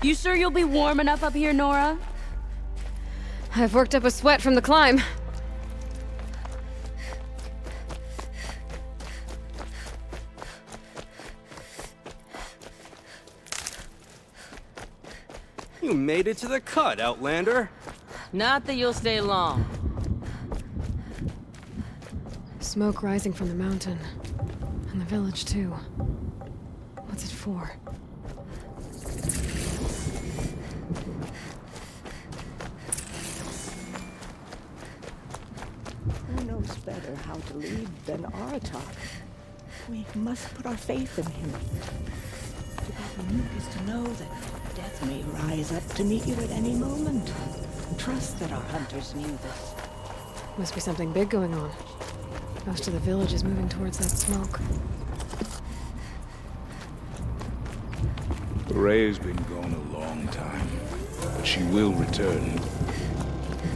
You sure you'll be warm enough up here, Nora? I've worked up a sweat from the climb. You made it to the cut, Outlander. Not that you'll stay long. Smoke rising from the mountain. And the village, too. What's it for? Who knows better how to lead than Aratak? We must put our faith in him. To be Banuk is to know that death may rise up to meet you at any moment. Trust that our hunters knew this. Must be something big going on. Most of the village is moving towards that smoke. Ray's been gone a long time, but she will return.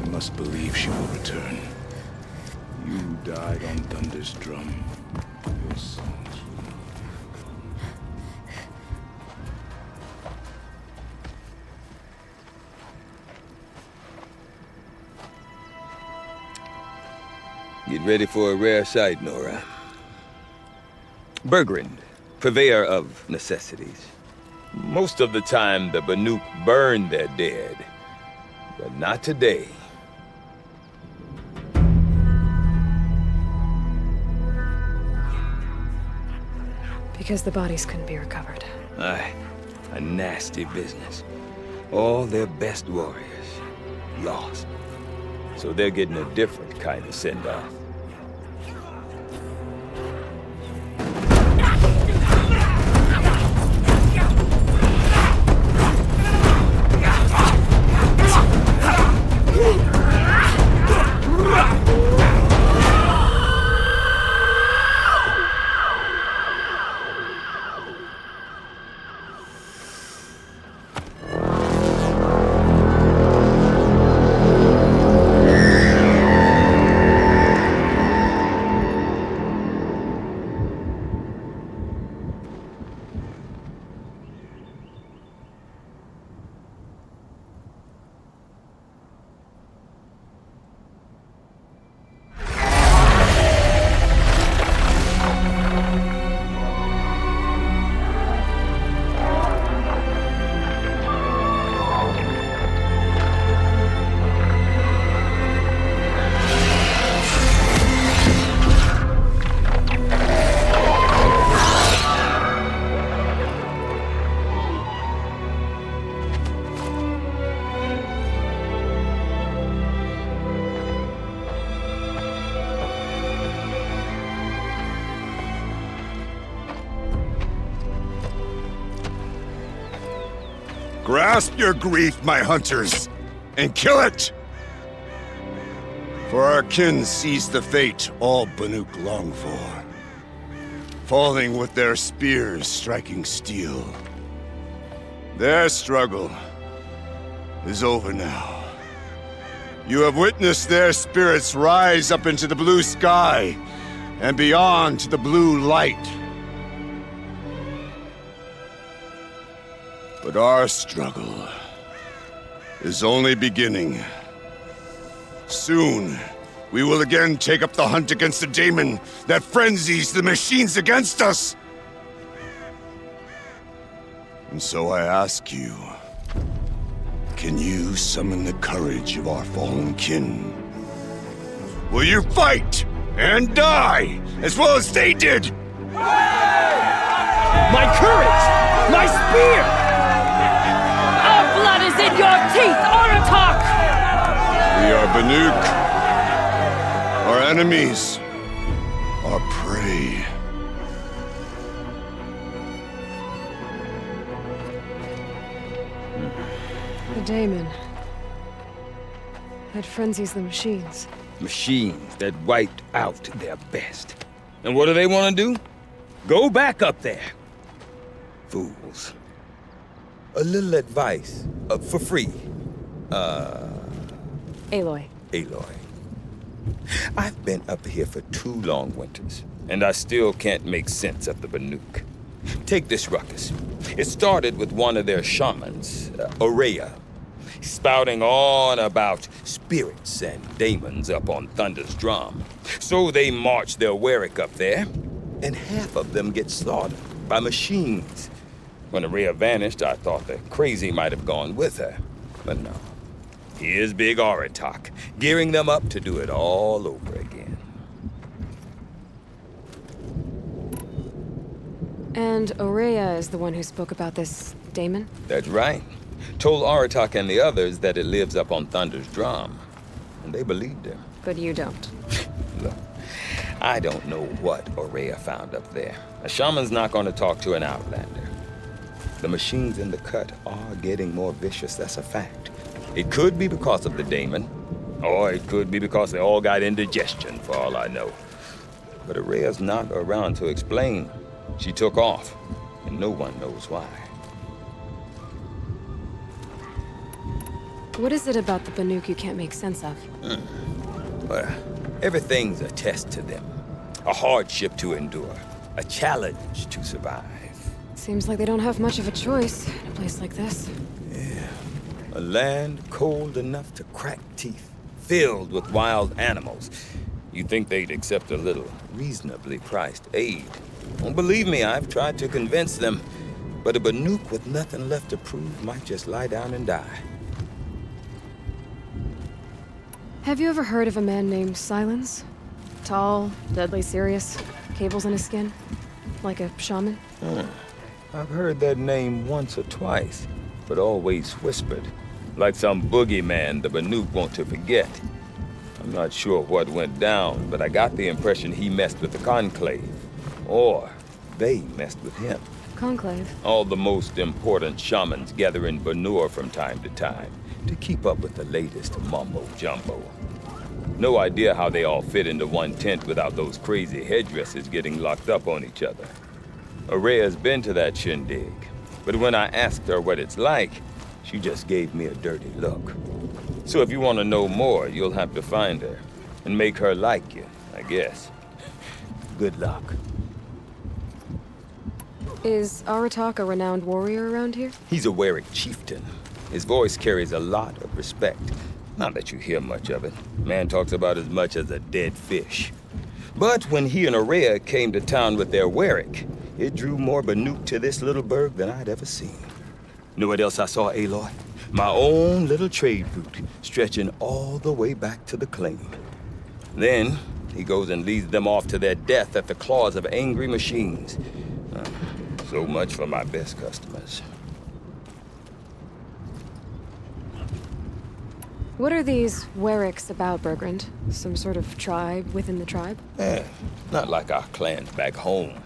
You must believe she will return. You died on Thunder's drum. Your sons. Get ready for a rare sight, Nora. Bergrand, purveyor of necessities. Most of the time, the Banuk burn their dead. But not today. Because the bodies couldn't be recovered. Aye, a nasty business. All their best warriors lost. So they're getting a different kind of send-off. Grasp your grief, my hunters, and kill it! For our kin sees the fate all Banuk long for, falling with their spears striking steel. Their struggle is over now. You have witnessed their spirits rise up into the blue sky and beyond to the blue light. But our struggle is only beginning. Soon, we will again take up the hunt against the daemon that frenzies the machines against us. And so I ask you, can you summon the courage of our fallen kin? Will you fight and die as well as they did? My courage! My spear! Our blood is in your teeth, Aratak! We are Banuk. Our enemies are prey. The daemon. That frenzies the machines. Machines that wiped out their best. And what do they want to do? Go back up there. Fools. A little advice, for free. Aloy. Aloy. I've been up here for 2 long winters, and I still can't make sense of the Banuk. Take this ruckus. It started with one of their shamans, Aurea, spouting on about spirits and demons up on Thunder's drum. So they march their Warwick up there, and half of them get slaughtered by machines. When Aurea vanished, I thought the crazy might have gone with her. But no. Here's Big Aratak, gearing them up to do it all over again. And Aurea is the one who spoke about this daemon? That's right. Told Aratak and the others that it lives up on Thunder's drum. And they believed him. But you don't. Look, I don't know what Aurea found up there. A shaman's not going to talk to an outlander. The machines in the cut are getting more vicious, that's a fact. It could be because of the daemon, or it could be because they all got indigestion, for all I know. But Aurea's not around to explain. She took off, and no one knows why. What is it about the Banuk you can't make sense of? Well, everything's a test to them. A hardship to endure. A challenge to survive. Seems like they don't have much of a choice in a place like this. Yeah. A land cold enough to crack teeth, filled with wild animals. You'd think they'd accept a little reasonably priced aid. Don't believe me, I've tried to convince them. But a Banuk with nothing left to prove might just lie down and die. Have you ever heard of a man named Silence? Tall, deadly serious, cables in his skin? Like a shaman? I've heard that name once or twice, but always whispered. Like some boogeyman the Banuk want to forget. I'm not sure what went down, but I got the impression he messed with the Conclave. Or they messed with him. Conclave? All the most important shamans gather in Banur from time to time to keep up with the latest mumbo-jumbo. No idea how they all fit into one tent without those crazy headdresses getting locked up on each other. Aurea's been to that shindig, but when I asked her what it's like, she just gave me a dirty look. So if you want to know more, you'll have to find her and make her like you, I guess. Good luck. Is Aratak a renowned warrior around here? He's a Warwick chieftain. His voice carries a lot of respect. Not that you hear much of it. Man talks about as much as a dead fish. But when he and Aurea came to town with their Warwick, it drew more Banuk to this little burg than I'd ever seen. Know what else I saw, Aloy? My own little trade route, stretching all the way back to the claim. Then, he goes and leads them off to their death at the claws of angry machines. So much for my best customers. What are these Warwicks about, Bergrand? Some sort of tribe within the tribe? Not like our clans back home.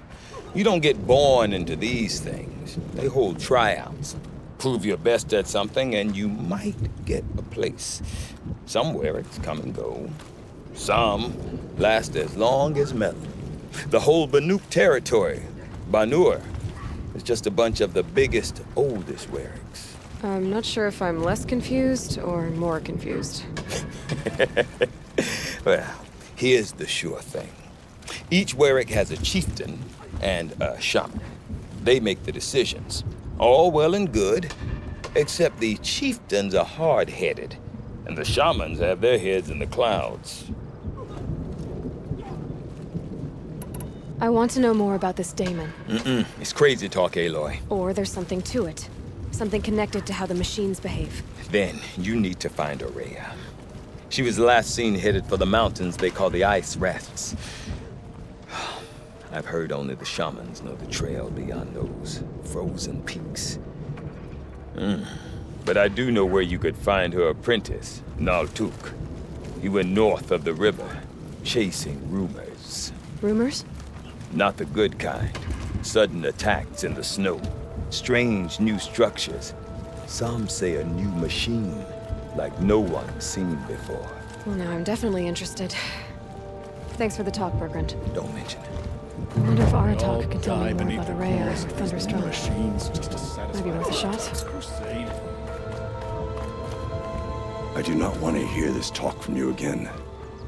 You don't get born into these things. They hold tryouts. Prove your best at something and you might get a place. Some Warwicks come and go. Some last as long as metal. The whole Banuk territory, Banur, is just a bunch of the biggest, oldest Warwicks. I'm not sure if I'm less confused or more confused. Well, here's the sure thing. Each Warwick has a chieftain and a shaman. They make the decisions. All well and good, except the chieftains are hard-headed, and the shamans have their heads in the clouds. I want to know more about this daemon. It's crazy talk, Aloy. Or there's something to it. Something connected to how the machines behave. Then you need to find Aurea. She was last seen headed for the mountains they call the Ice Rats. I've heard only the shamans know the trail beyond those frozen peaks. But I do know where you could find her apprentice, Naltuk. He went north of the river, chasing rumors. Rumors? Not the good kind. Sudden attacks in the snow. Strange new structures. Some say a new machine, like no one's seen before. Well, now I'm definitely interested. Thanks for the talk, Bergrand. Don't mention it. I wonder if Aratak can tell me more about Aurea or Thunder's drum. Might be worth a shot. I do not want to hear this talk from you again.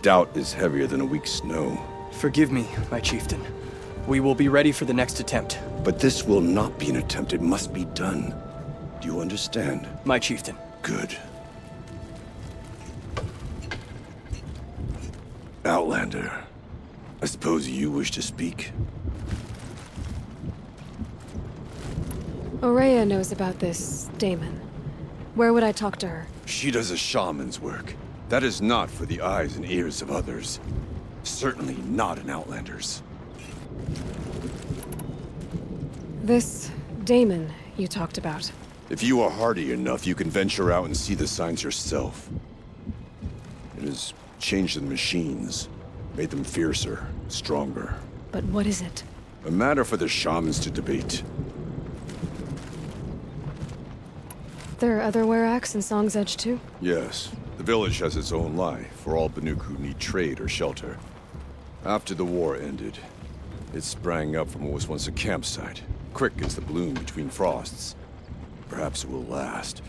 Doubt is heavier than a week's snow. Forgive me, my chieftain. We will be ready for the next attempt. But this will not be an attempt. It must be done. Do you understand? My chieftain. Good. Outlander, I suppose you wish to speak? Aurea knows about this Damon. Where would I talk to her? She does a shaman's work. That is not for the eyes and ears of others. Certainly not an Outlander's. This Damon you talked about. If you are hardy enough, you can venture out and see the signs yourself. It has changed the machines, made them fiercer, stronger. But what is it? A matter for the shamans to debate. There are other Weraks in Song's Edge too? Yes, the village has its own life for all Banuk who need trade or shelter. After the war ended, it sprang up from what was once a campsite, quick as the bloom between frosts. Perhaps it will last,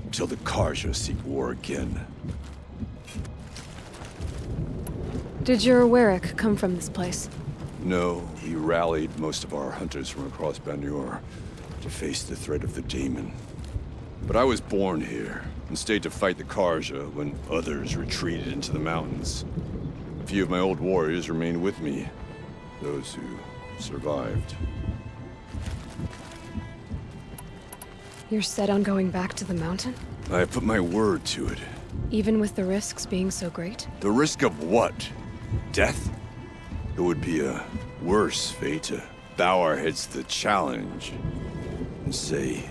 until the Karja seek war again. Did your Werak come from this place? No, we rallied most of our hunters from across Banur to face the threat of the Daemon. But I was born here, and stayed to fight the Karja when others retreated into the mountains. A few of my old warriors remained with me, those who survived. You're set on going back to the mountain? I have put my word to it. Even with the risks being so great? The risk of what? Death? It would be a worse fate to bow our heads to the challenge and say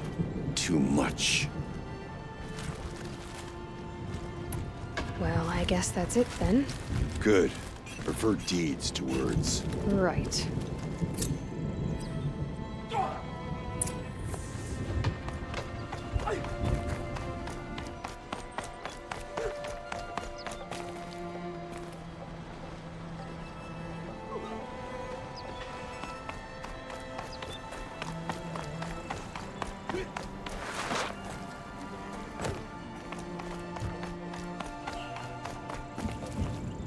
too much. Well, I guess that's it then. Good. I prefer deeds to words. Right.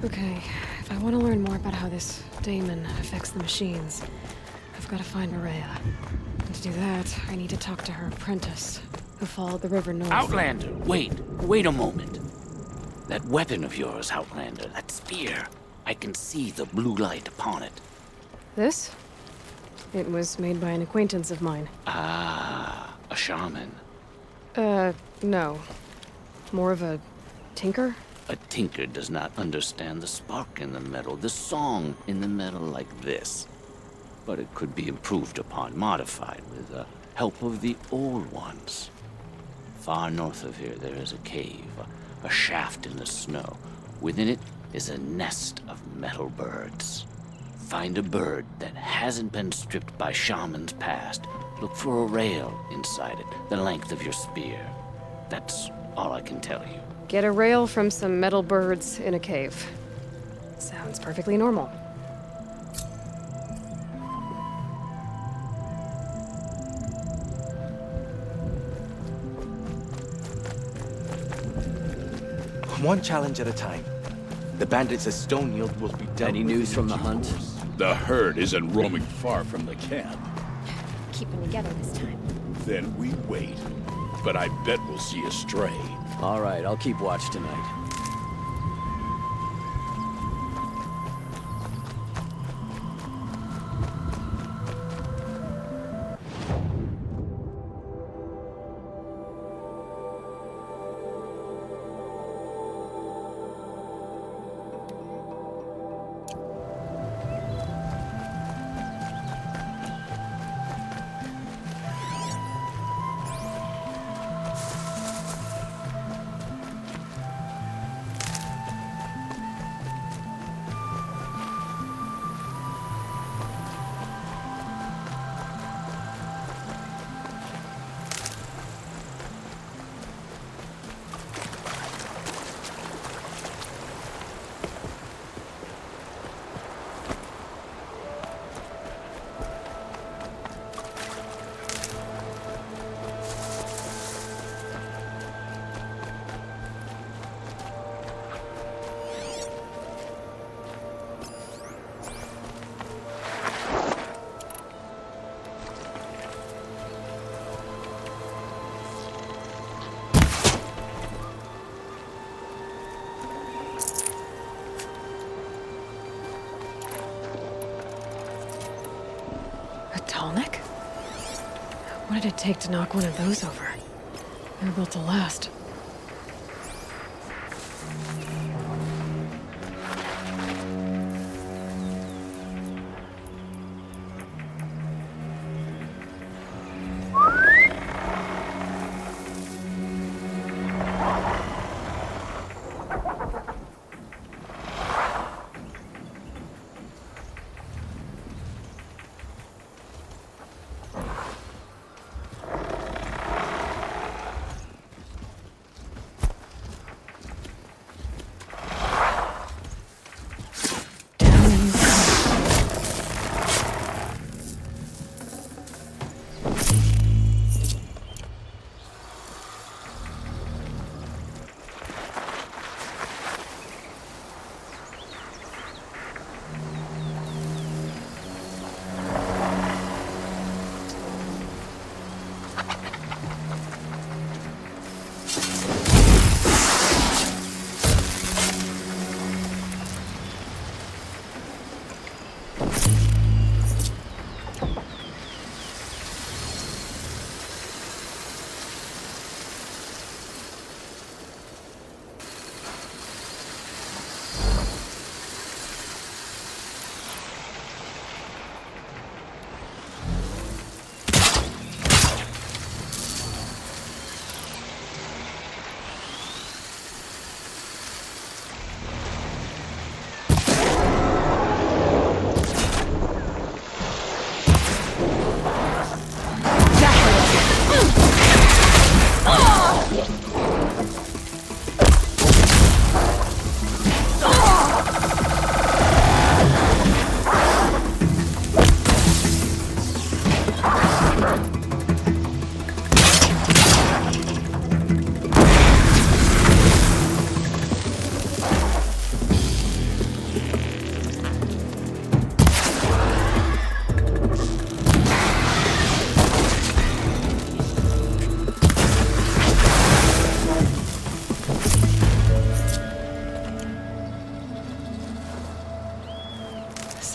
Okay, if I want to learn more about how this Daemon affects the machines, I've got to find Aurea. And to do that, I need to talk to her apprentice, who followed the river north. Outlander, wait a moment. That weapon of yours, Outlander, that spear, I can see the blue light upon it. This? It was made by an acquaintance of mine. Ah, a shaman. No. More of a tinker? A tinker does not understand the spark in the metal, the song in the metal like this. But it could be improved upon, modified with the help of the old ones. Far north of here there is a cave, a shaft in the snow. Within it is a nest of metal birds. Find a bird that hasn't been stripped by shamans past. Look for a rail inside it, the length of your spear. That's all I can tell you. Get a rail from some metal birds in a cave. Sounds perfectly normal. One challenge at a time. The bandits at Stone Yield will be dealt Any with news in from the due hunt? course. The herd isn't roaming far from the camp. Keeping together this time. Then we wait. But I bet we'll see a stray. All right, I'll keep watch tonight. What did it take to knock one of those over? They were built to last.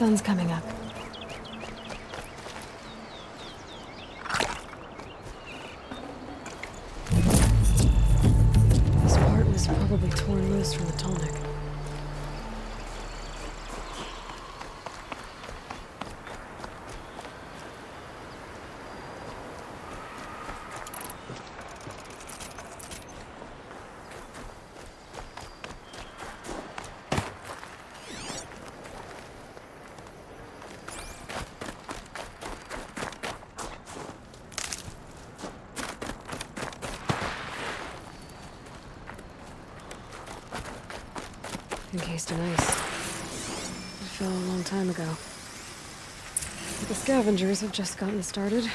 Sun's coming up. This part was probably torn loose from the tonic. Encased in ice. It fell a long time ago. But the scavengers have just gotten started.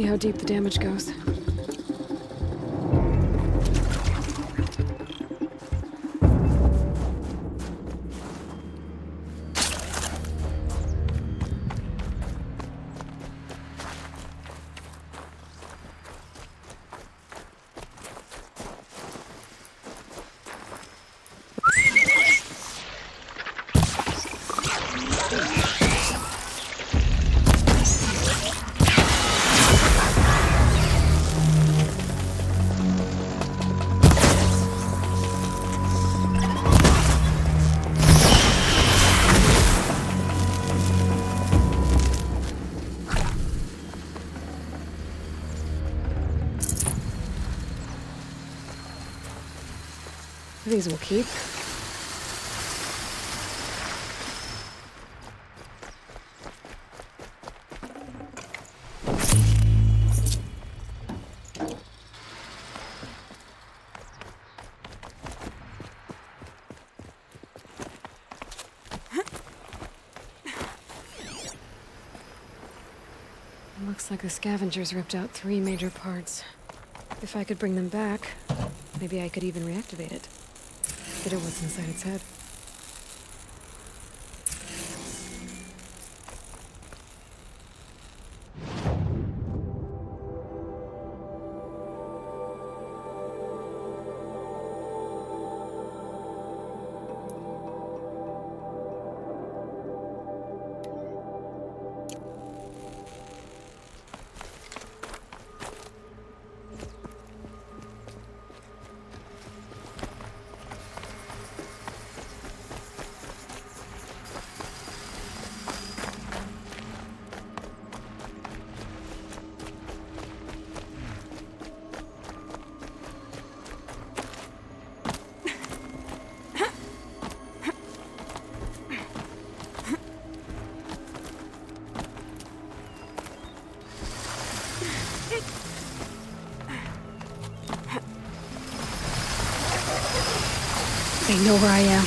how deep the damage goes. These will keep. Looks like the scavengers ripped out 3 major parts. If I could bring them back, maybe I could even reactivate it. Get at what's inside its head. They know where I am.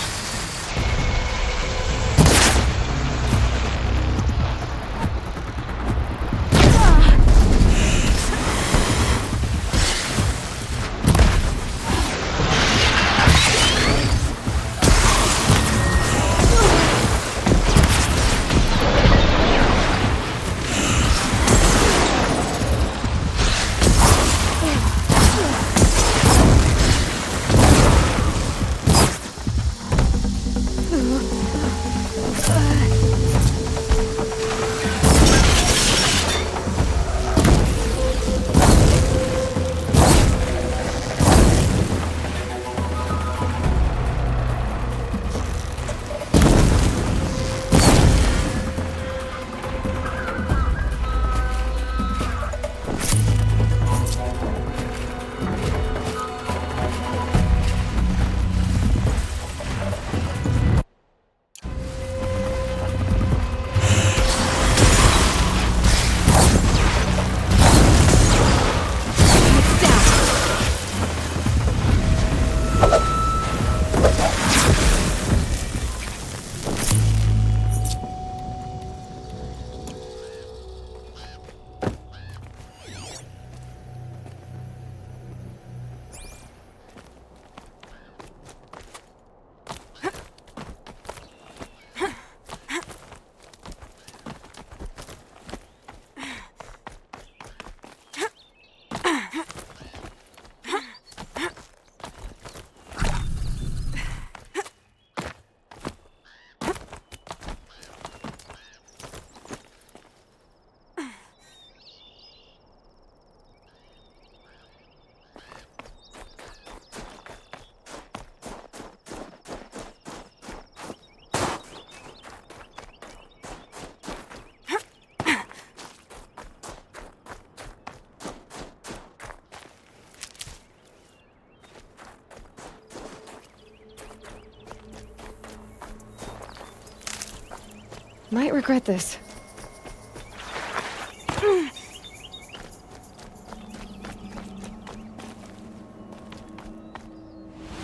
Might regret this.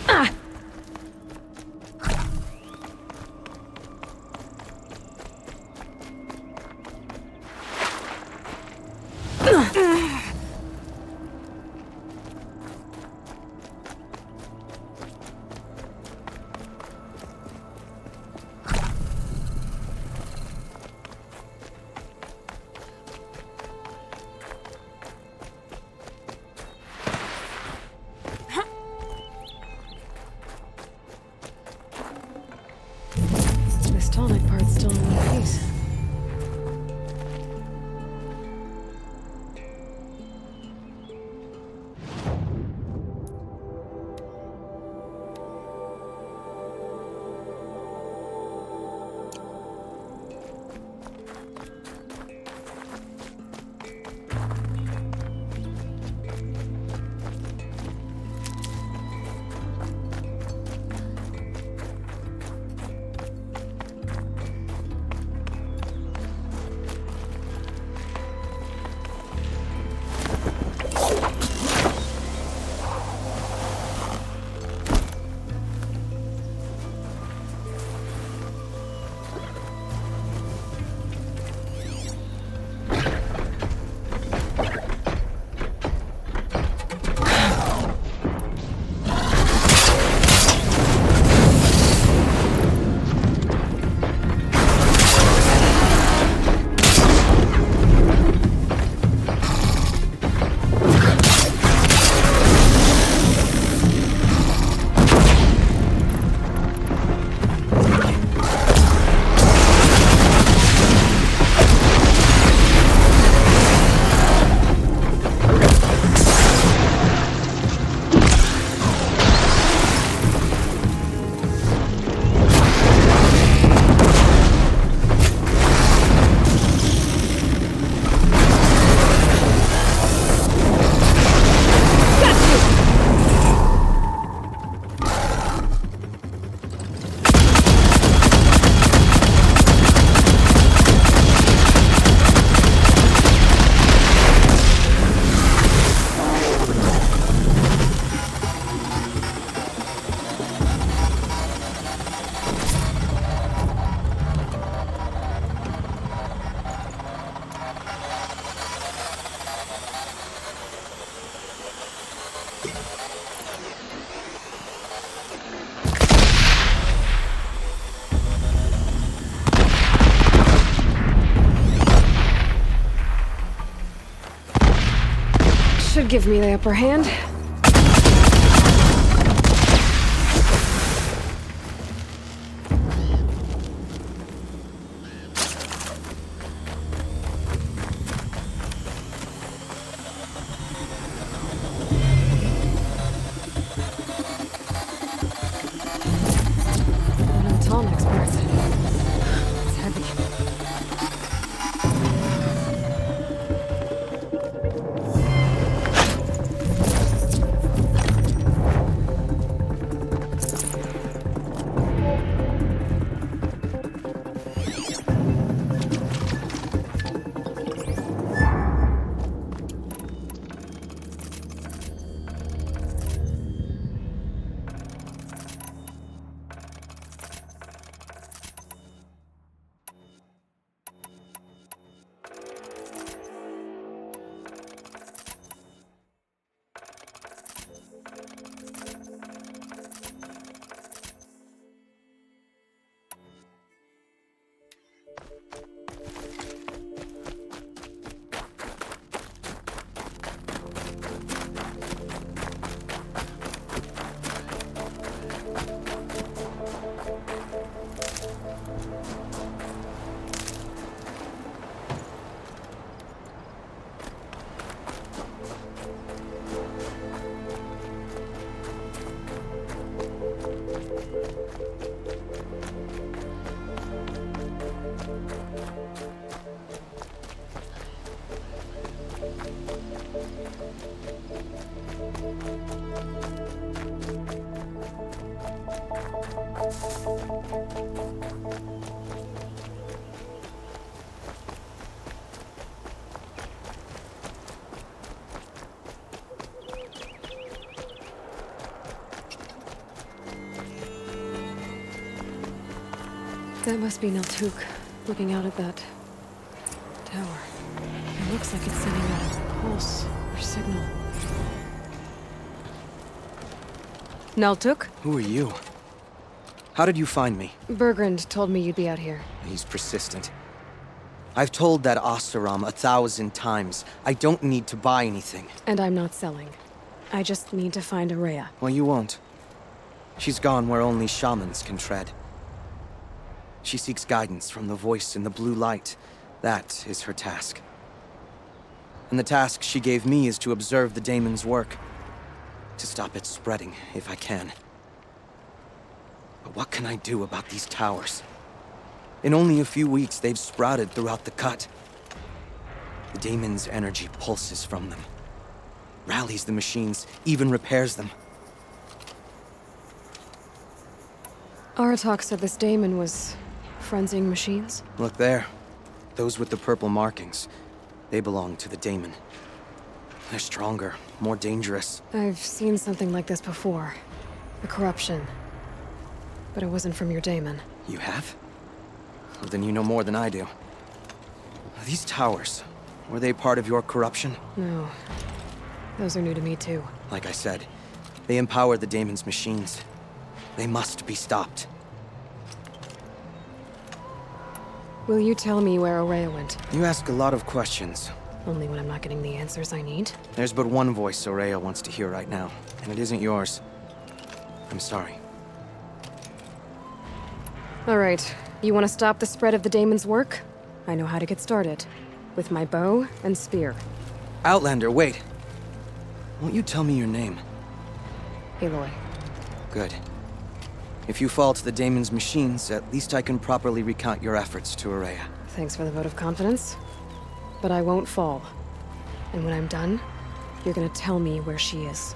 Ah! should give me the upper hand. That must be Neltuk, looking out at that tower. It looks like it's sending out a pulse or signal. Neltuk? Who are you? How did you find me? Bergrand told me you'd be out here. He's persistent. I've told that Oseram 1,000 times. I don't need to buy anything. And I'm not selling. I just need to find Araya. Well, you won't. She's gone where only shamans can tread. She seeks guidance from the voice in the blue light. That is her task. And the task she gave me is to observe the daemon's work. To stop it spreading, if I can. But what can I do about these towers? In only a few weeks, they've sprouted throughout the cut. The daemon's energy pulses from them. Rallies the machines, even repairs them. Aratak said this daemon was frenzying machines? Look there. Those with the purple markings. They belong to the daemon. They're stronger, more dangerous. I've seen something like this before. The corruption. But it wasn't from your daemon. You have? Well, then you know more than I do. These towers, were they part of your corruption? No. Those are new to me too. Like I said, they empower the daemon's machines. They must be stopped. Will you tell me where Araya went? You ask a lot of questions. Only when I'm not getting the answers I need? There's but one voice Araya wants to hear right now, and it isn't yours. I'm sorry. Alright, you want to stop the spread of the daemon's work? I know how to get started. With my bow and spear. Outlander, wait. Won't you tell me your name? Aloy. Good. If you fall to the daemon's machines, at least I can properly recount your efforts to Araya. Thanks for the vote of confidence. But I won't fall. And when I'm done, you're gonna tell me where she is.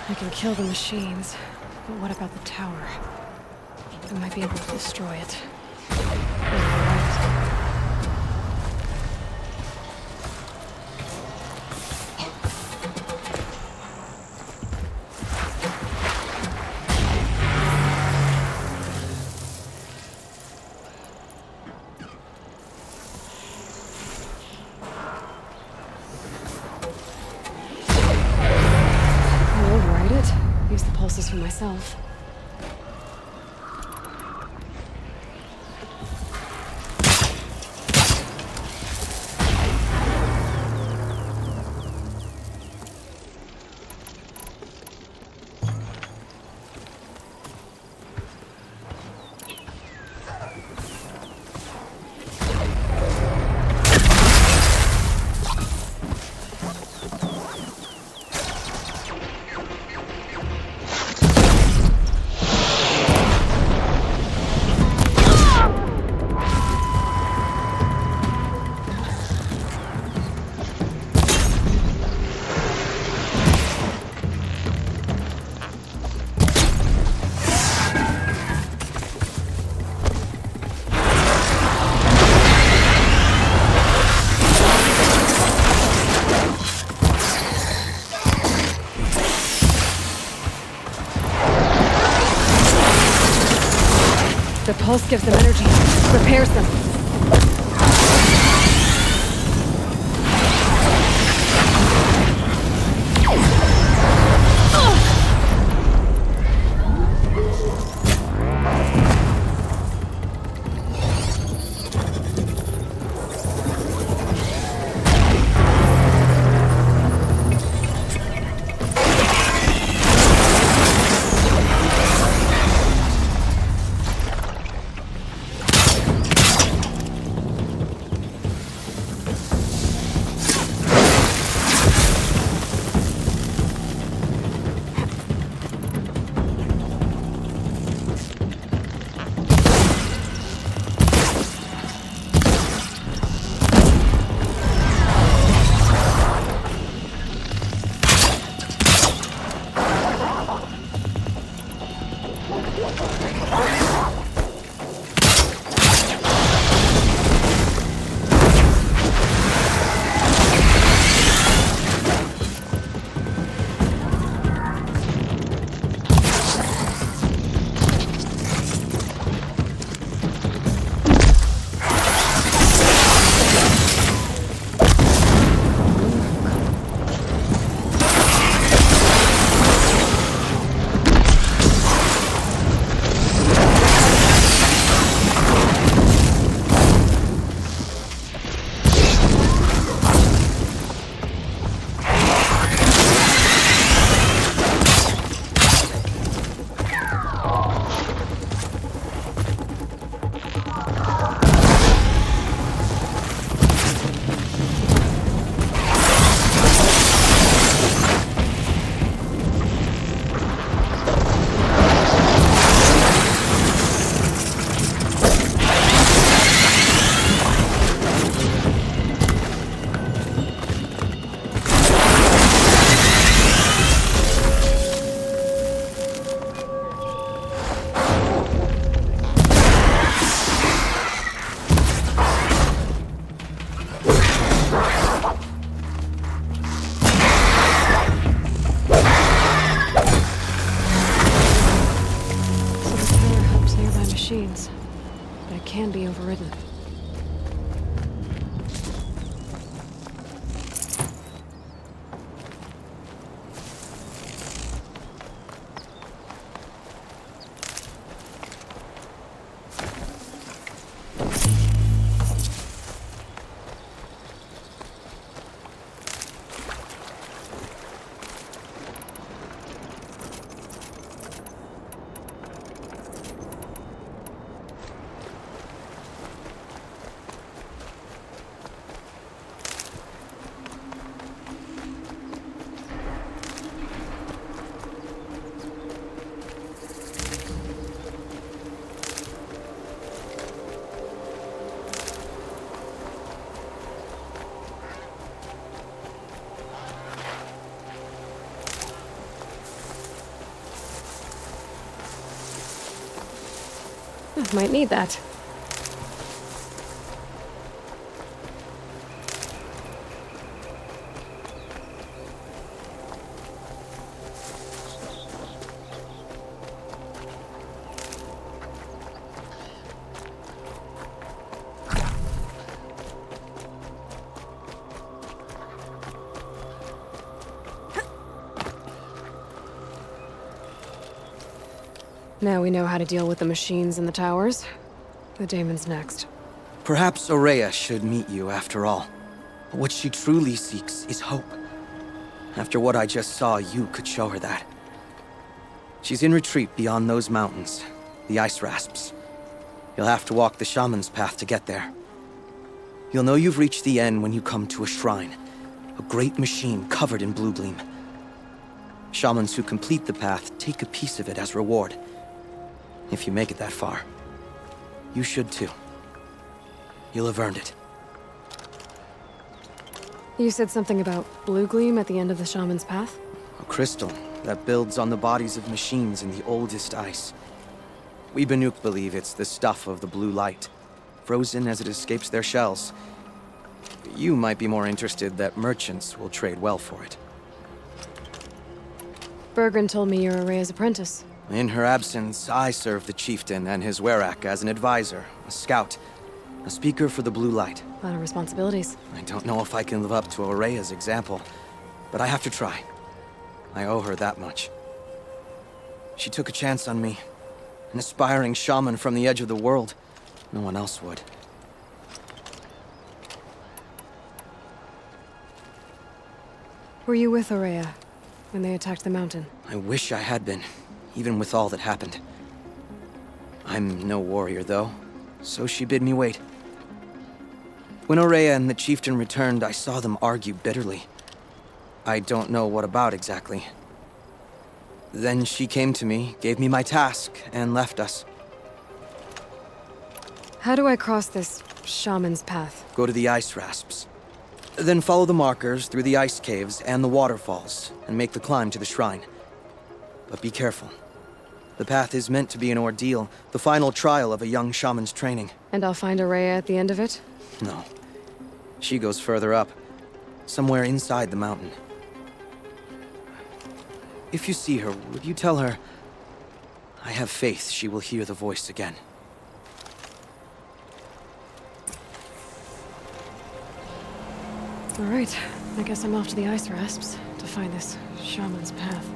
I can kill the machines, but what about the tower? I might be able to destroy it. Use the pulses for myself. The pulse gives them energy, repairs them. But it can be overridden. might need that. Now we know how to deal with the machines in the towers. The daemon's next. Perhaps Aurea should meet you after all. What she truly seeks is hope. After what I just saw, you could show her that. She's in retreat beyond those mountains, the ice rasps. You'll have to walk the shaman's path to get there. You'll know you've reached the end when you come to a shrine, a great machine covered in blue gleam. Shamans who complete the path take a piece of it as reward. If you make it that far, you should too. You'll have earned it. You said something about blue gleam at the end of the shaman's path? A crystal that builds on the bodies of machines in the oldest ice. We Banuk believe it's the stuff of the blue light, frozen as it escapes their shells. You might be more interested that merchants will trade well for it. Bergren told me you're Aurea's apprentice. In her absence, I serve the chieftain and his werak as an advisor, a scout, a speaker for the blue light. A lot of responsibilities. I don't know if I can live up to Aurea's example, but I have to try. I owe her that much. She took a chance on me, an aspiring shaman from the edge of the world. No one else would. Were you with Aurea when they attacked the mountain? I wish I had been, even with all that happened. I'm no warrior, though, so she bid me wait. When Aurea and the chieftain returned, I saw them argue bitterly. I don't know what about exactly. Then she came to me, gave me my task, and left us. How do I cross this shaman's path? Go to the ice rasps. Then follow the markers through the ice caves and the waterfalls, and make the climb to the shrine. But be careful. The path is meant to be an ordeal, the final trial of a young shaman's training. And I'll find Aurea at the end of it? No. She goes further up, somewhere inside the mountain. If you see her, would you tell her, I have faith she will hear the voice again. All right, I guess I'm off to the ice rasps to find this shaman's path.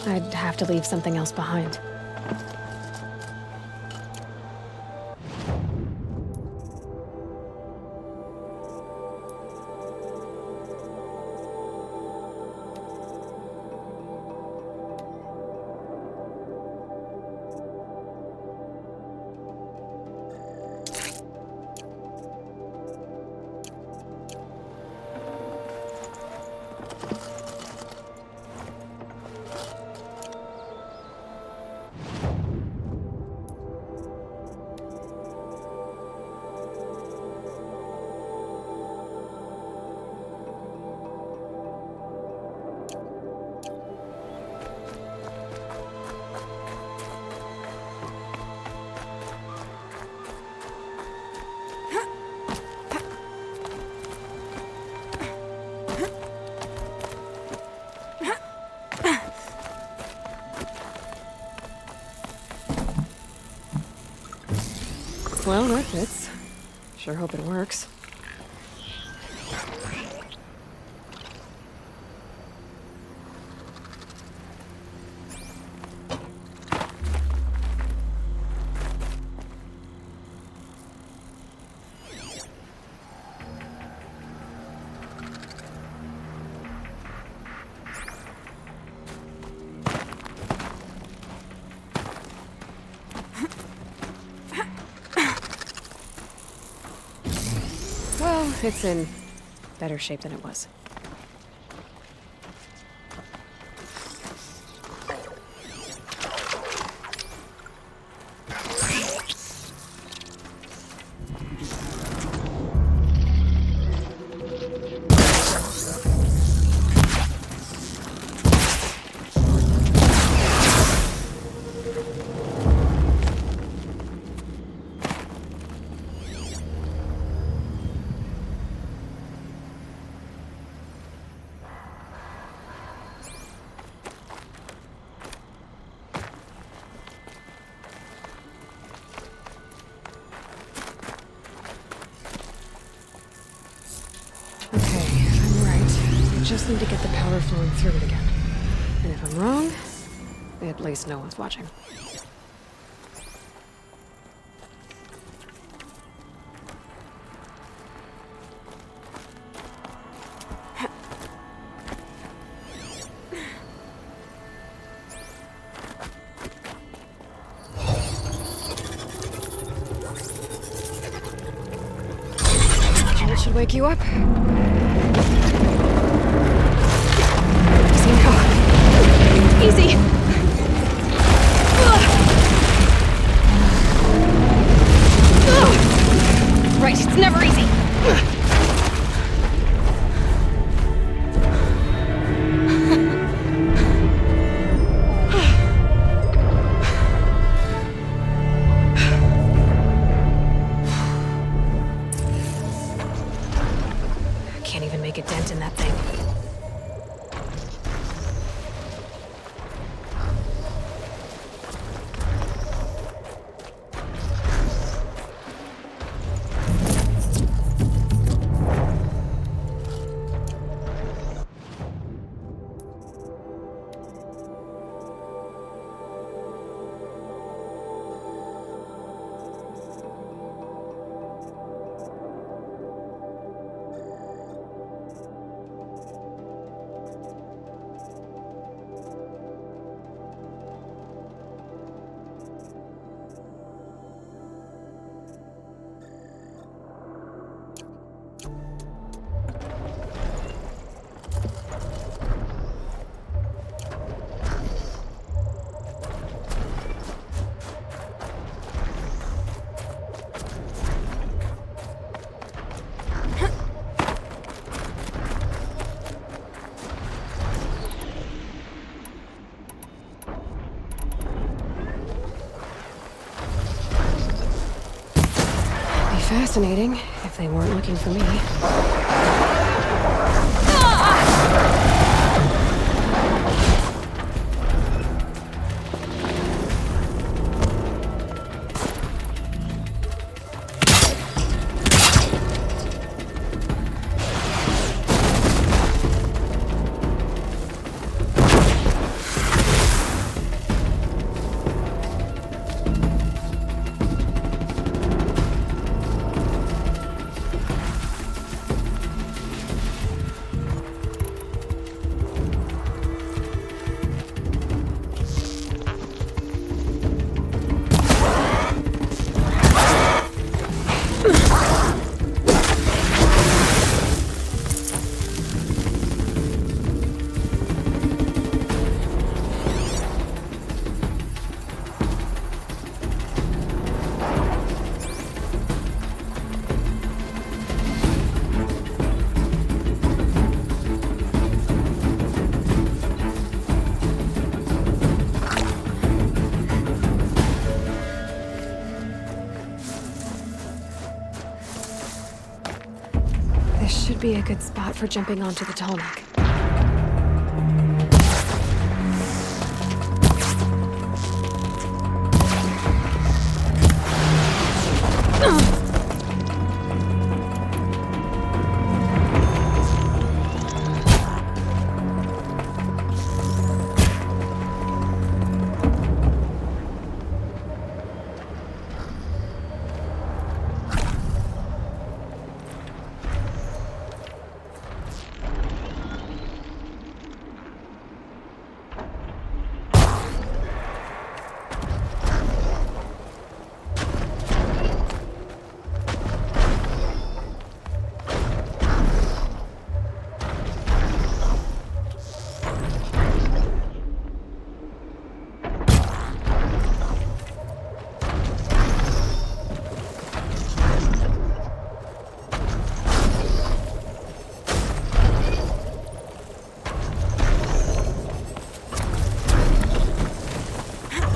I'd have to leave something else behind. Well, that fits. Sure hope it works. It's in better shape than it was. Just need to get the power flowing through it again. And if I'm wrong, at least no one's watching. It should wake you up. Easy! Right, it's never easy! Can't even make a dent in that thing. Fascinating, if they weren't looking for me. Should be a good spot for jumping onto the tall neck.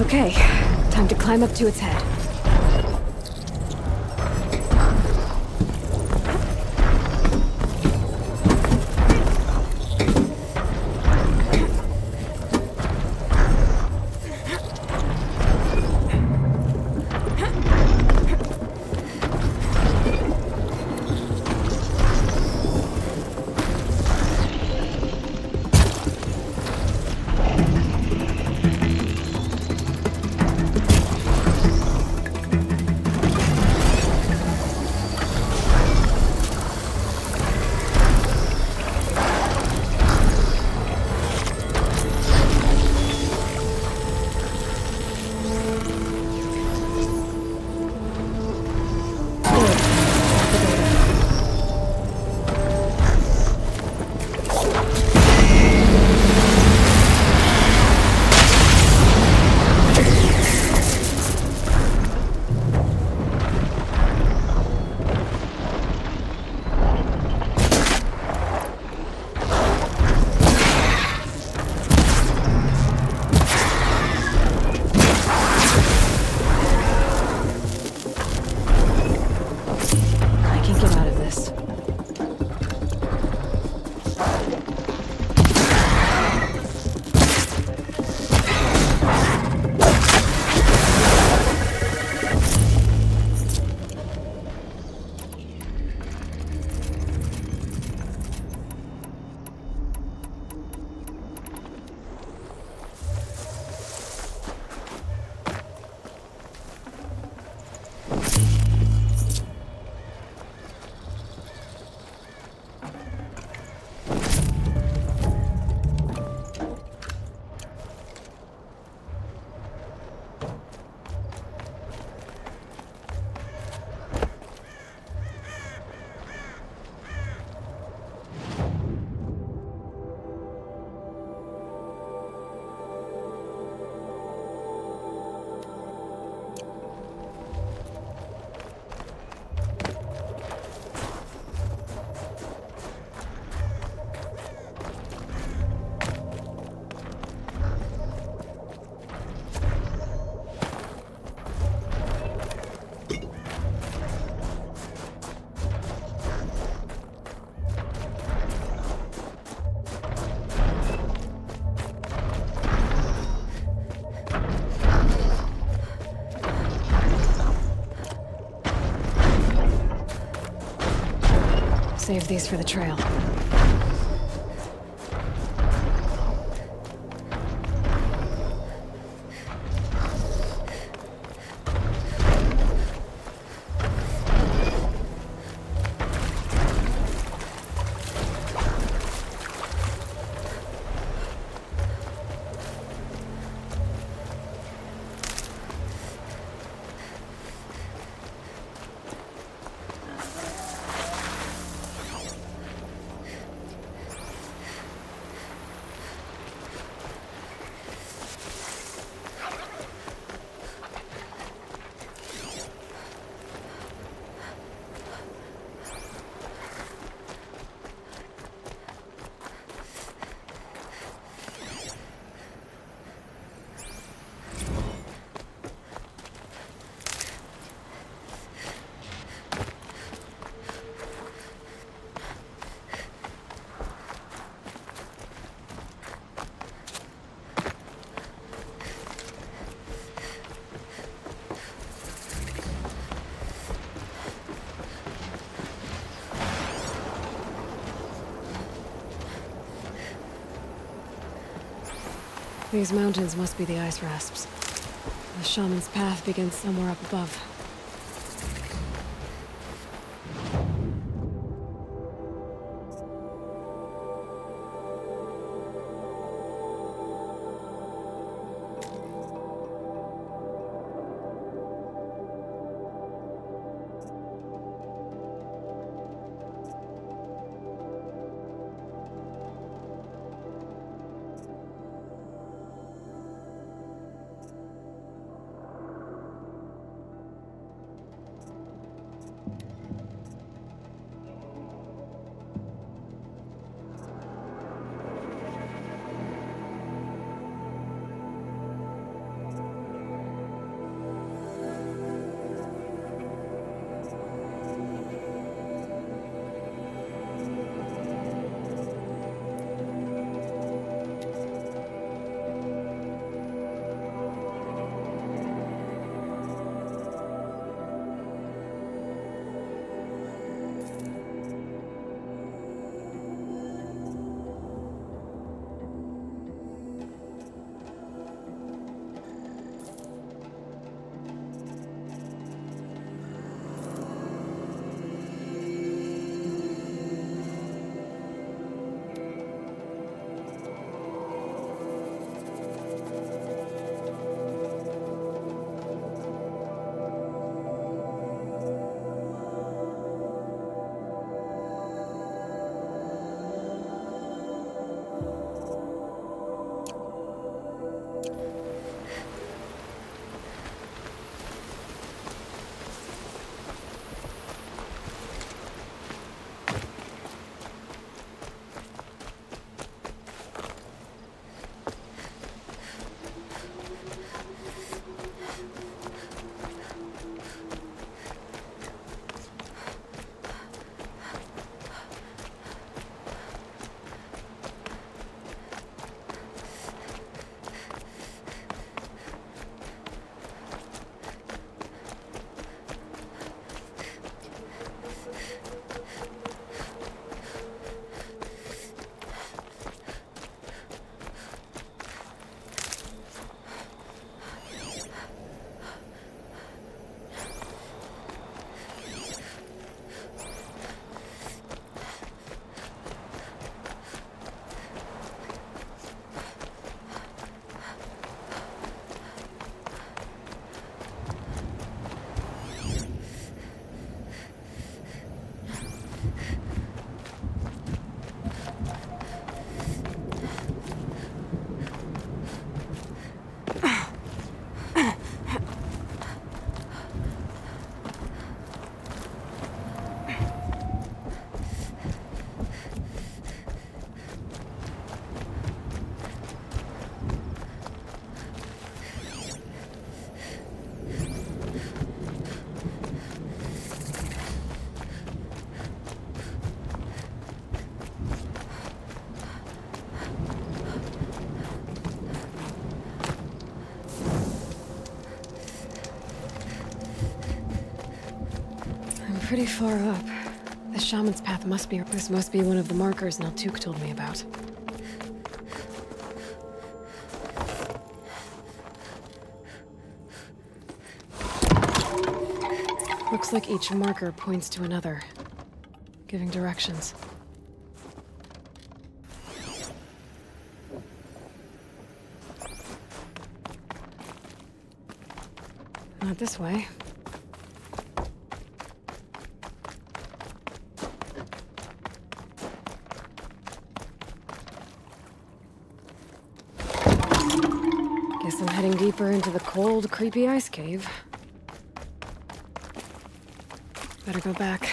Okay, time to climb up to its head. Save these for the trail. These mountains must be the ice rasps. The shaman's path begins somewhere up above. pretty far up. The shaman's path must be... This must be one of the markers Naltuk told me about. Looks like each marker points to another, giving directions. Not this way. Guess I'm heading deeper into the cold, creepy ice cave. Better go back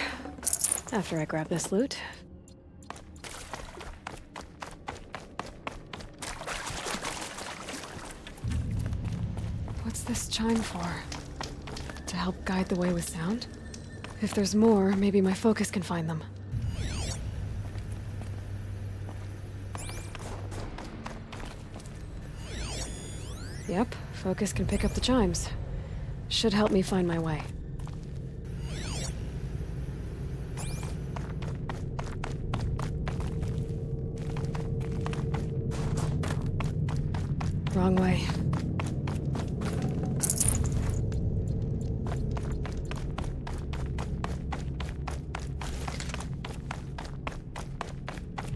after I grab this loot. What's this chime for? To help guide the way with sound? If there's more, maybe my focus can find them. Yep, focus can pick up the chimes. Should help me find my way. Wrong way.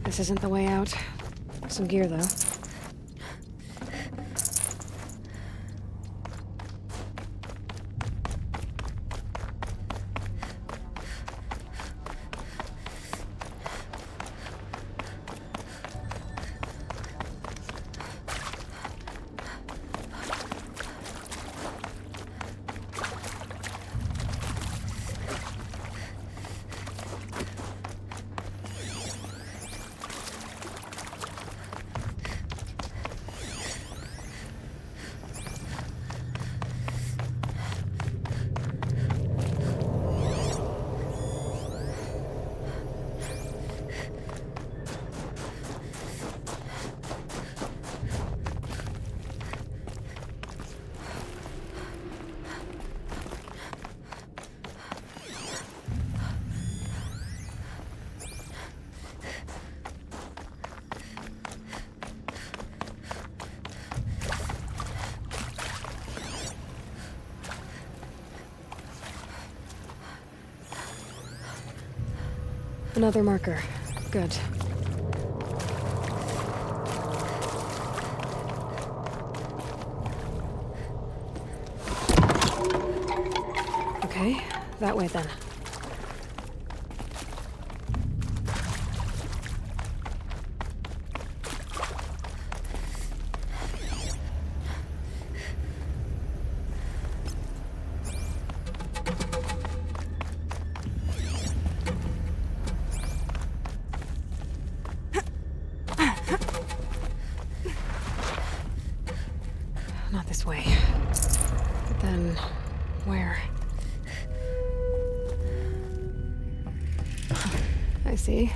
This isn't the way out. Some gear, though. Another marker. Good. Okay, that way then. Not this way. But then, where? I see.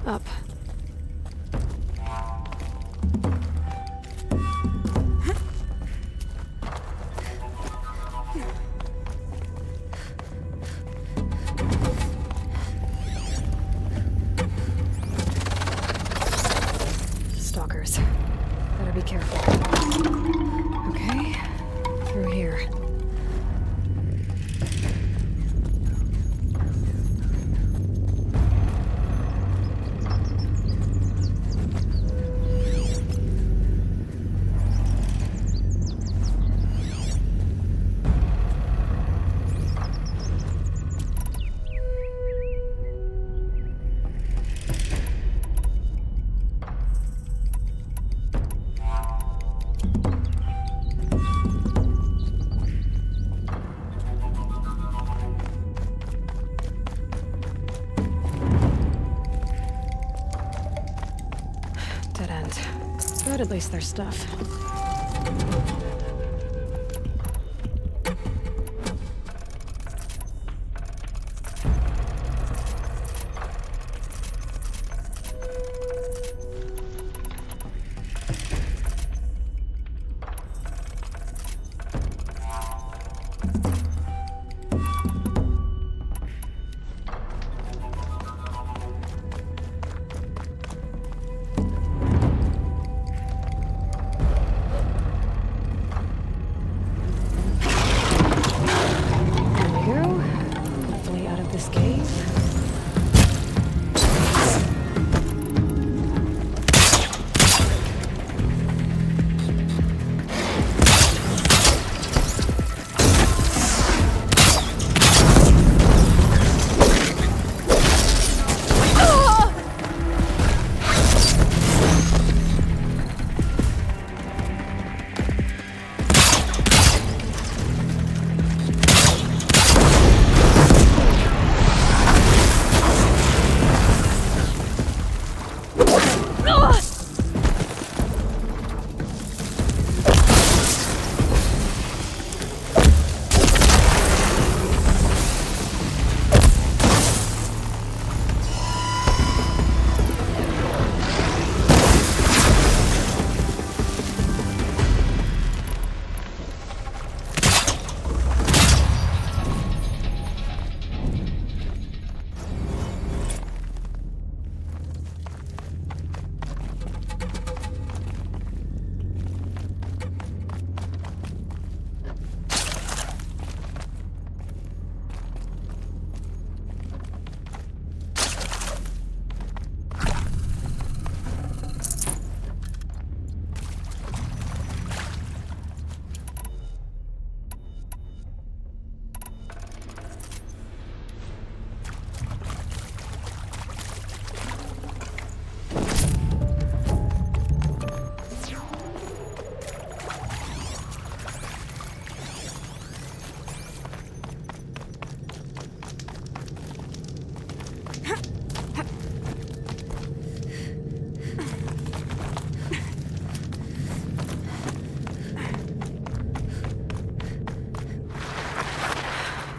Up. Stalkers. Better be careful. Okay, through here. Dead end. But at least there's stuff.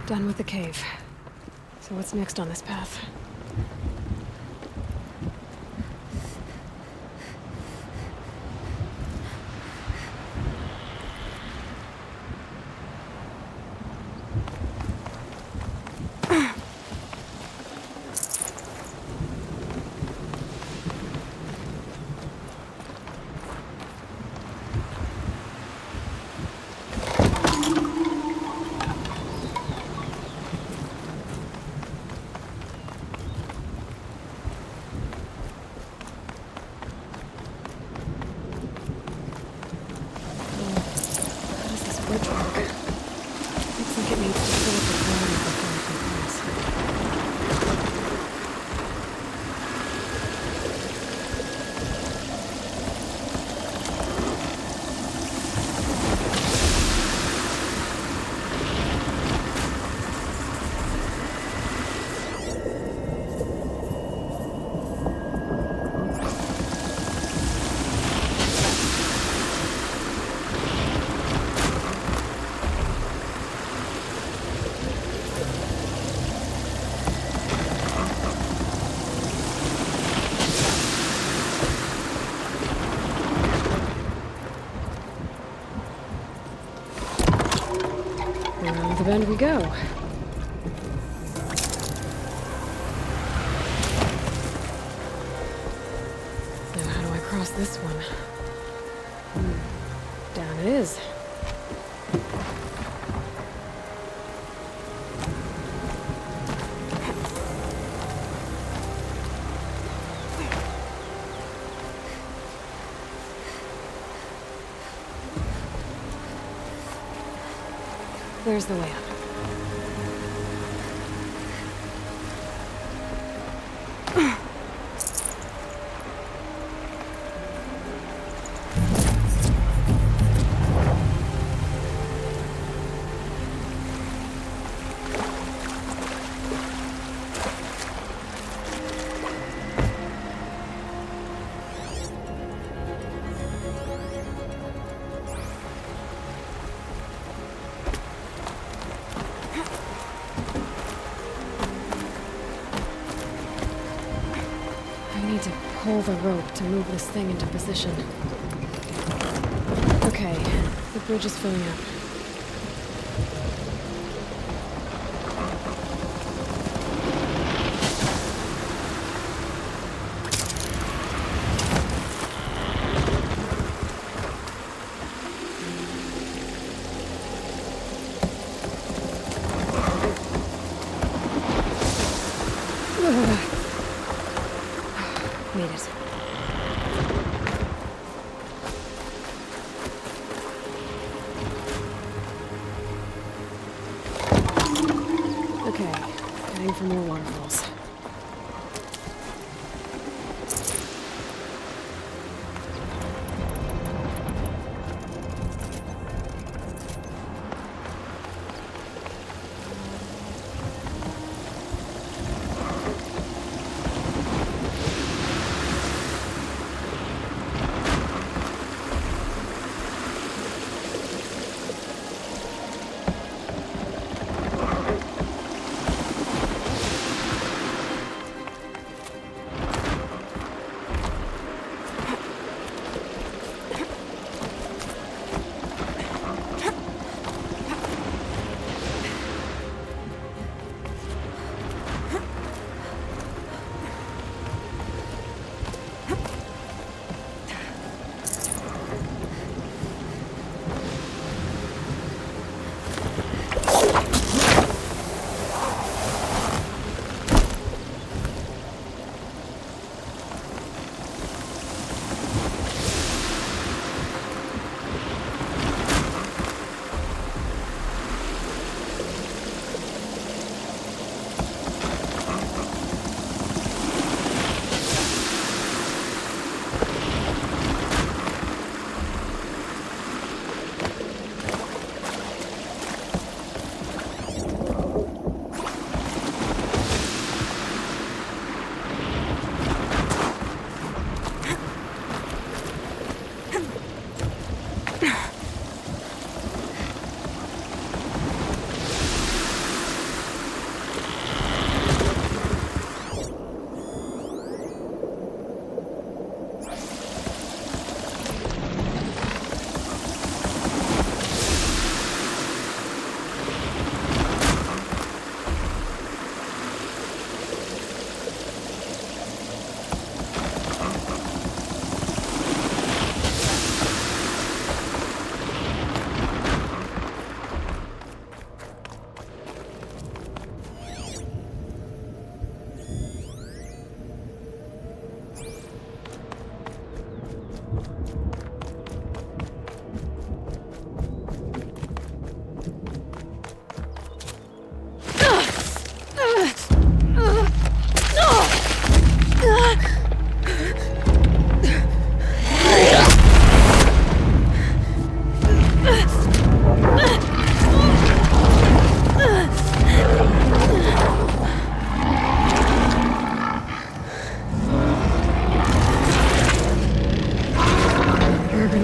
Done with the cave. So what's next on this path? Around the bend we go. Now how do I cross this one? Down it is. There's the way up. Pull the rope to move this thing into position. Okay, the bridge is filling up. Made it. Okay, heading for more waterfalls.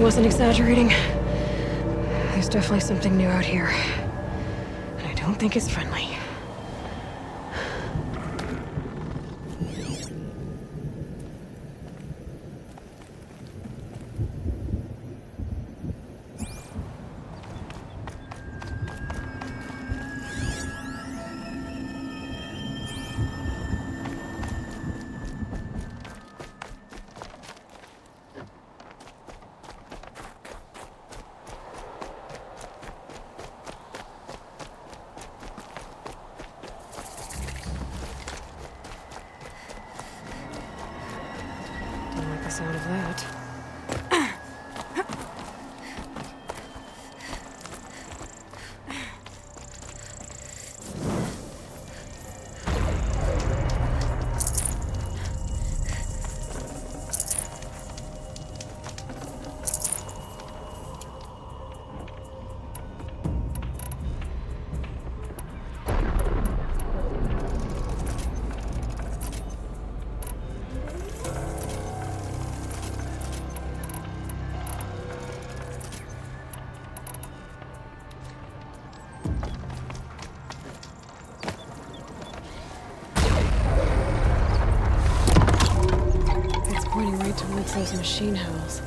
wasn't exaggerating. There's definitely something new out here. And I don't think it's friendly. Don't like the sound of that. Pointing right towards those machine howls.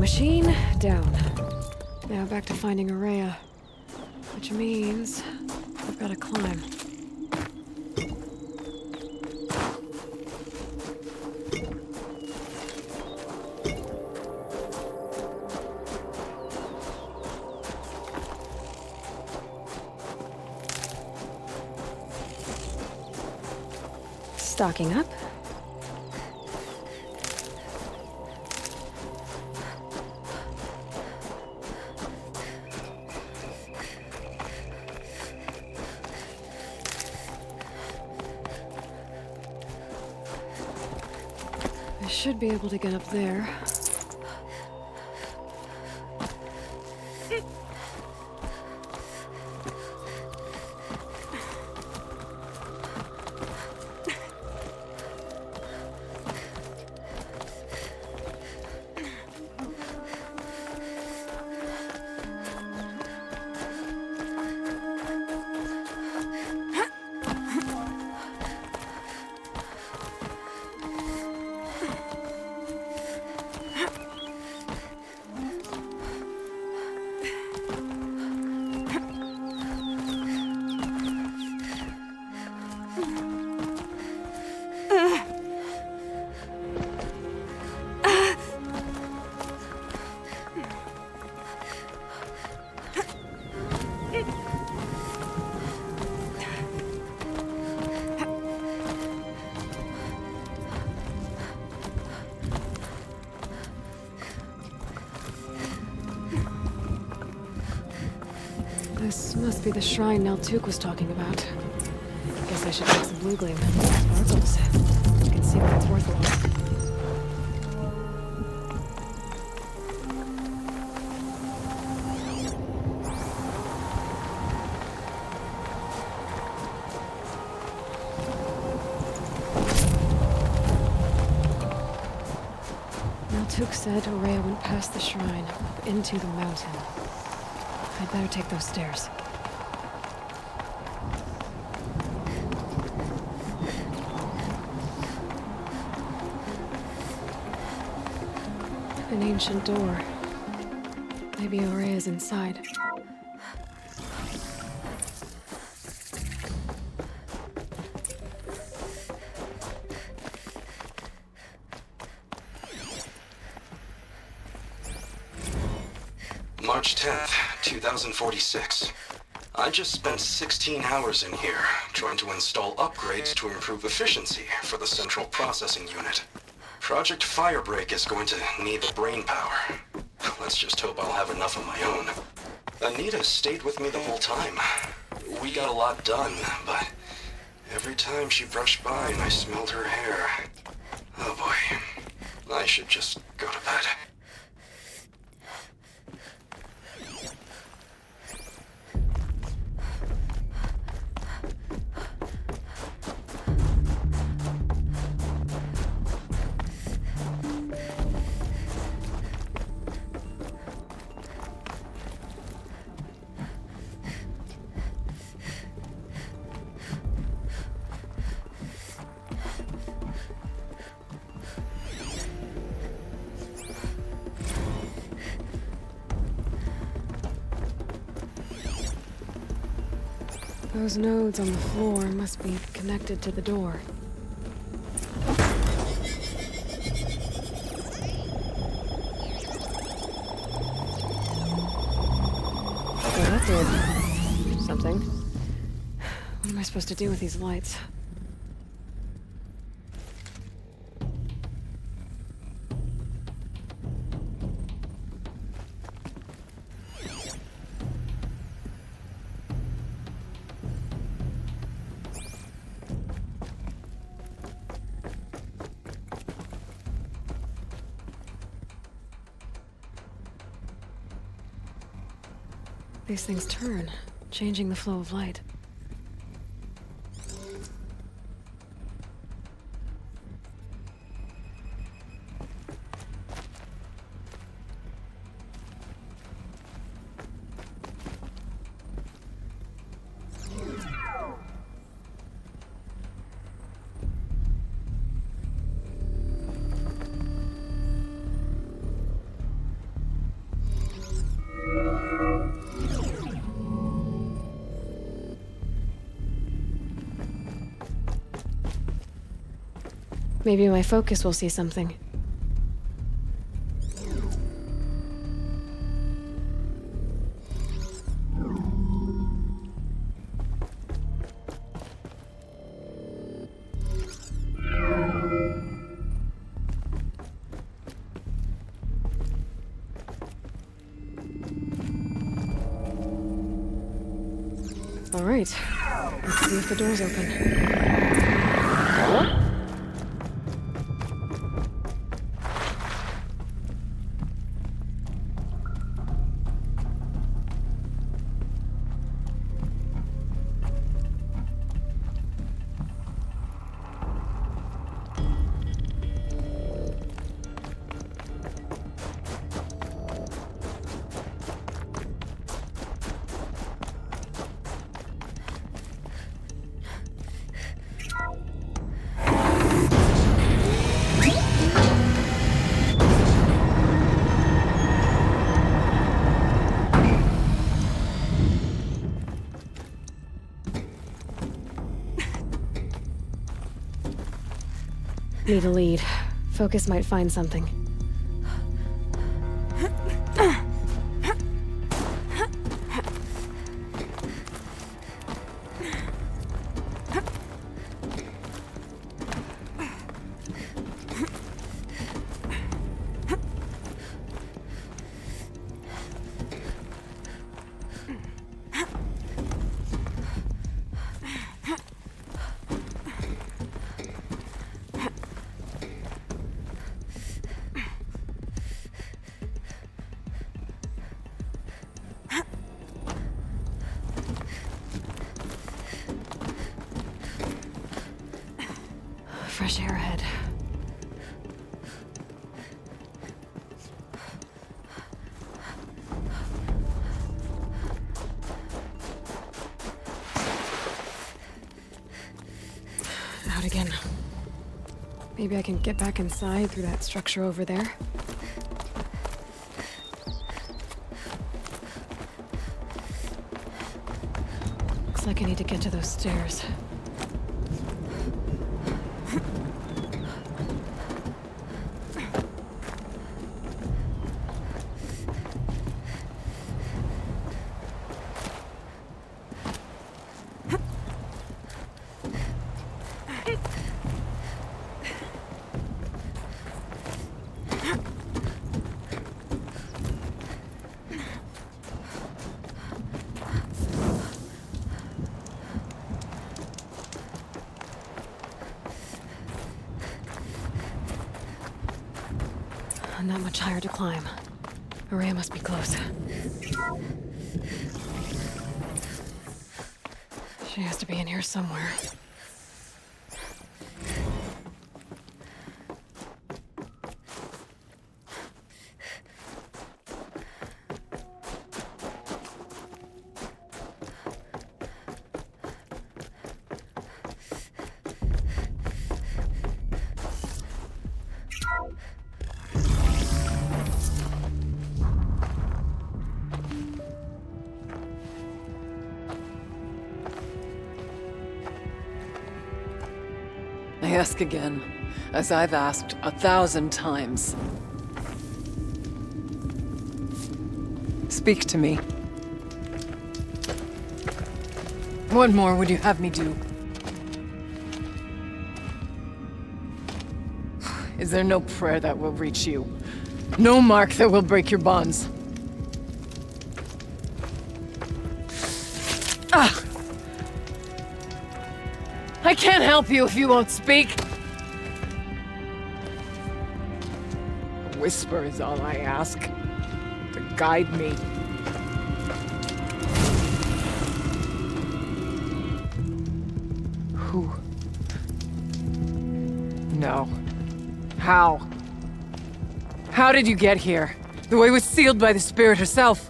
machine, down. Now back to finding Araya. Which means I've got to climb. Stocking up. I should be able to get up there. This must be the shrine Neltuk was talking about. Guess I should take some blue gleam. Sparkles. You can see what it's worth a lot. Neltuk said Araya went past the shrine, up into the mountain. I'd better take those stairs. An ancient door. Maybe Araya's inside. March 10th, 2046. I just spent 16 hours in here, trying to install upgrades to improve efficiency for the central processing unit. Project Firebreak is going to need the brain power. Let's just hope I'll have enough of my own. Anita stayed with me the whole time. We got a lot done, but every time she brushed by and I smelled her hair... Oh boy. I should just go to bed. Those nodes on the floor must be connected to the door. So that did something. What am I supposed to do with these lights? These things turn, changing the flow of light. Maybe my focus will see something. All right. Let's see if the door's open. Need a lead. Focus might find something. Fresh air ahead. Out again. Maybe I can get back inside through that structure over there. Looks like I need to get to those stairs. Not much higher to climb. Maria must be close. She has to be in here somewhere. I ask again, as I've asked 1,000 times. Speak to me. What more would you have me do? Is there no prayer that will reach you? No mark that will break your bonds? Ah! I can't help you if you won't speak. A whisper is all I ask. To guide me. Who? No. How? How did you get here? The way was sealed by the spirit herself.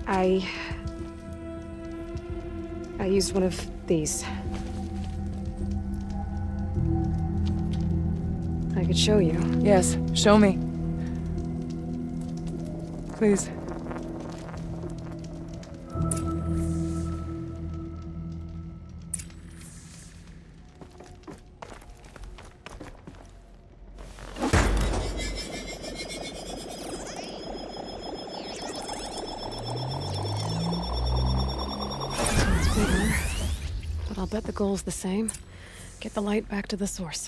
I used one of these. I could show you. Yes, show me. Please. I'll bet the goal's the same. Get the light back to the source.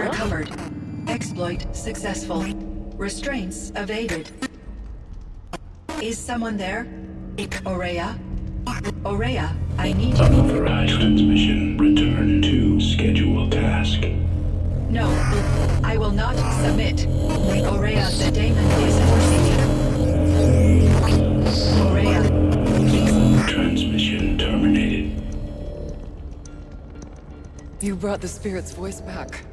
recovered. Exploit successful. Restraints evaded. Is someone there? Aurea? Aurea, I need you. Unauthorized transmission. Return to schedule task. No, I will not submit. Aurea, the daemon is forcing me. Aurea, please. Transmission terminated. You brought the spirit's voice back.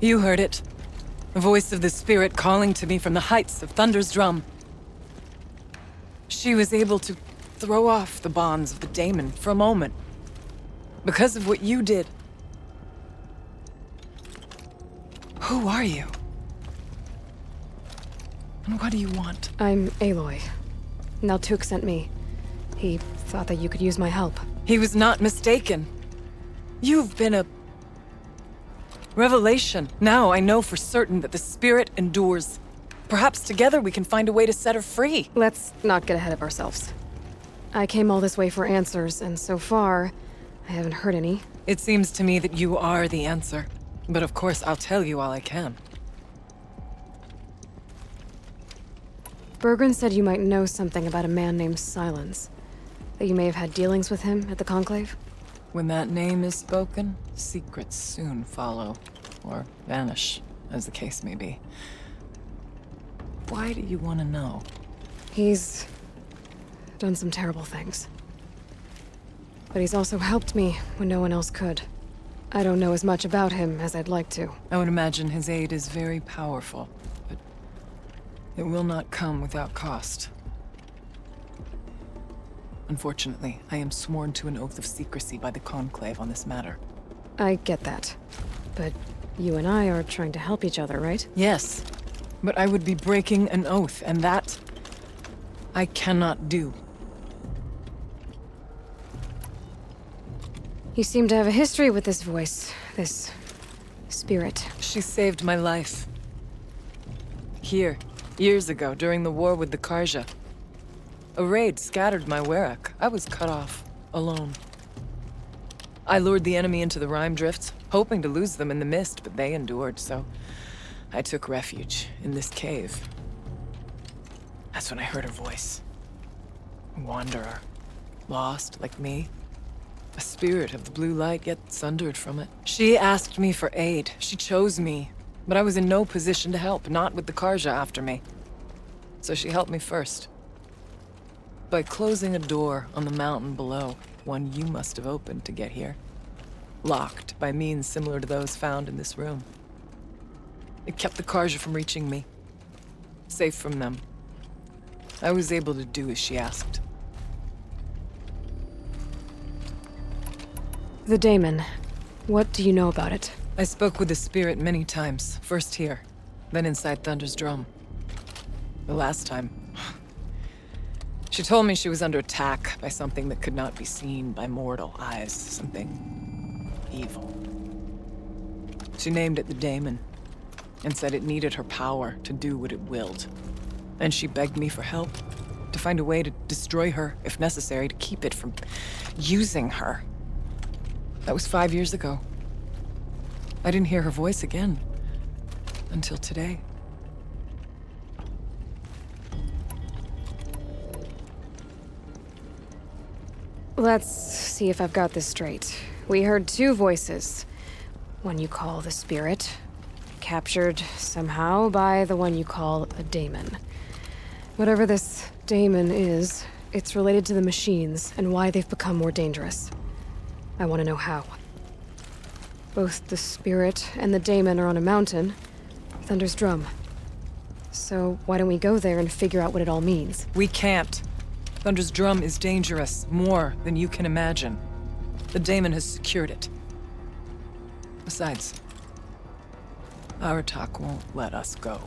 You heard it. The voice of the spirit calling to me from the heights of Thunder's drum. She was able to throw off the bonds of the daemon for a moment. Because of what you did. Who are you? And what do you want? I'm Aloy. Naltuk sent me. He thought that you could use my help. He was not mistaken. You've been a revelation. Now I know for certain that the spirit endures. Perhaps together we can find a way to set her free. Let's not get ahead of ourselves. I came all this way for answers, and so far, I haven't heard any. It seems to me that you are the answer. But of course, I'll tell you all I can. Bergren said you might know something about a man named Silence. That you may have had dealings with him at the Conclave? When that name is spoken, secrets soon follow. Or vanish, as the case may be. Why do you want to know? He's done some terrible things. But he's also helped me when no one else could. I don't know as much about him as I'd like to. I would imagine his aid is very powerful, but it will not come without cost. Unfortunately, I am sworn to an oath of secrecy by the Conclave on this matter. I get that. But you and I are trying to help each other, right? Yes, but I would be breaking an oath, and that I cannot do. You seem to have a history with this voice, this spirit. She saved my life. Here, years ago, during the war with the Karja. A raid scattered my Werak. I was cut off, alone. I lured the enemy into the Rime Drifts, hoping to lose them in the mist, but they endured, so I took refuge in this cave. That's when I heard her voice. A wanderer. Lost, like me. A spirit of the blue light, yet sundered from it. She asked me for aid. She chose me. But I was in no position to help, not with the Karja after me. So she helped me first. By closing a door on the mountain below, one you must have opened to get here. Locked by means similar to those found in this room. It kept the Karja from reaching me. Safe from them. I was able to do as she asked. The daemon. What do you know about it? I spoke with the spirit many times. First here, then inside Thunder's drum. The last time... She told me she was under attack by something that could not be seen by mortal eyes. Something... evil. She named it the daemon, and said it needed her power to do what it willed. And she begged me for help, to find a way to destroy her, if necessary, to keep it from using her. That was 5 years ago. I didn't hear her voice again, until today. Let's see if I've got this straight. We heard two voices. One you call the spirit, captured somehow by the one you call a daemon. Whatever this daemon is, it's related to the machines and why they've become more dangerous. I want to know how. Both the spirit and the daemon are on a mountain, Thunder's drum. So why don't we go there and figure out what it all means? We can't. Thunder's drum is dangerous, more than you can imagine. The daemon has secured it. Besides, Aratak won't let us go.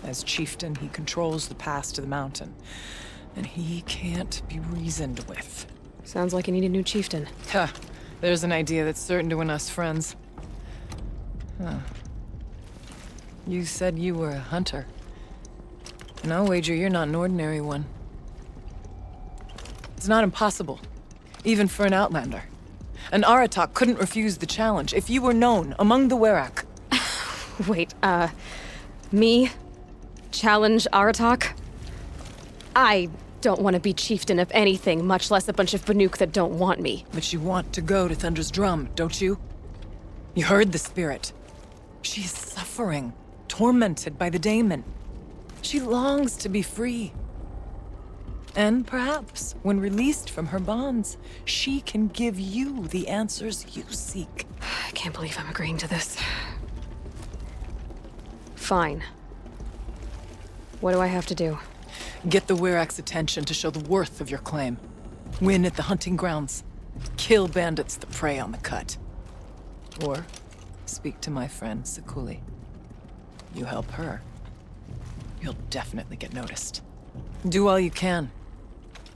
As chieftain, he controls the pass to the mountain, and he can't be reasoned with. Sounds like you need a new chieftain. Huh. There's an idea that's certain to win us friends. Huh. You said you were a hunter. And I'll wager you're not an ordinary one. It's not impossible. even for an Outlander. An Aratak couldn't refuse the challenge if you were known among the Werak. Wait, me? Challenge Aratak? I don't want to be chieftain of anything, much less a bunch of Banuk that don't want me. But you want to go to Thunder's Drum, don't you? You heard the spirit. She's suffering, tormented by the daemon. She longs to be free. And perhaps, when released from her bonds, she can give you the answers you seek. I can't believe I'm agreeing to this. Fine. What do I have to do? Get the Werak's attention to show the worth of your claim. Win at the hunting grounds. Kill bandits that prey on the cut. Or speak to my friend Sekuli. You help her, you'll definitely get noticed. Do all you can.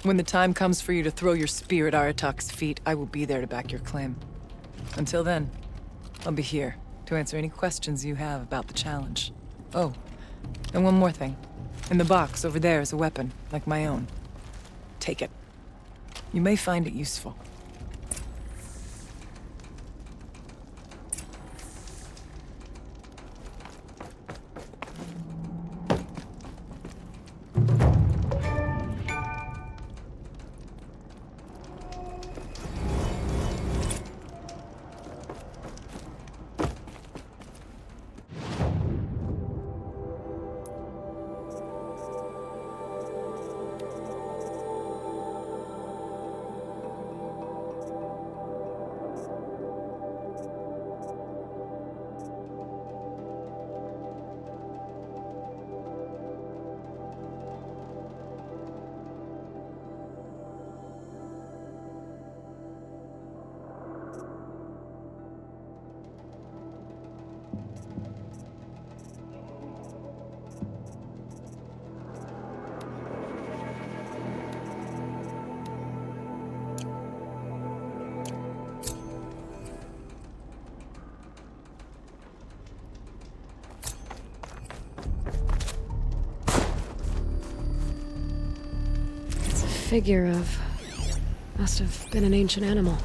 When the time comes for you to throw your spear at Aratak's feet, I will be there to back your claim. Until then, I'll be here to answer any questions you have about the challenge. Oh, and one more thing. In the box over there is a weapon, like my own. Take it. You may find it useful. Figure of... must have been an ancient animal.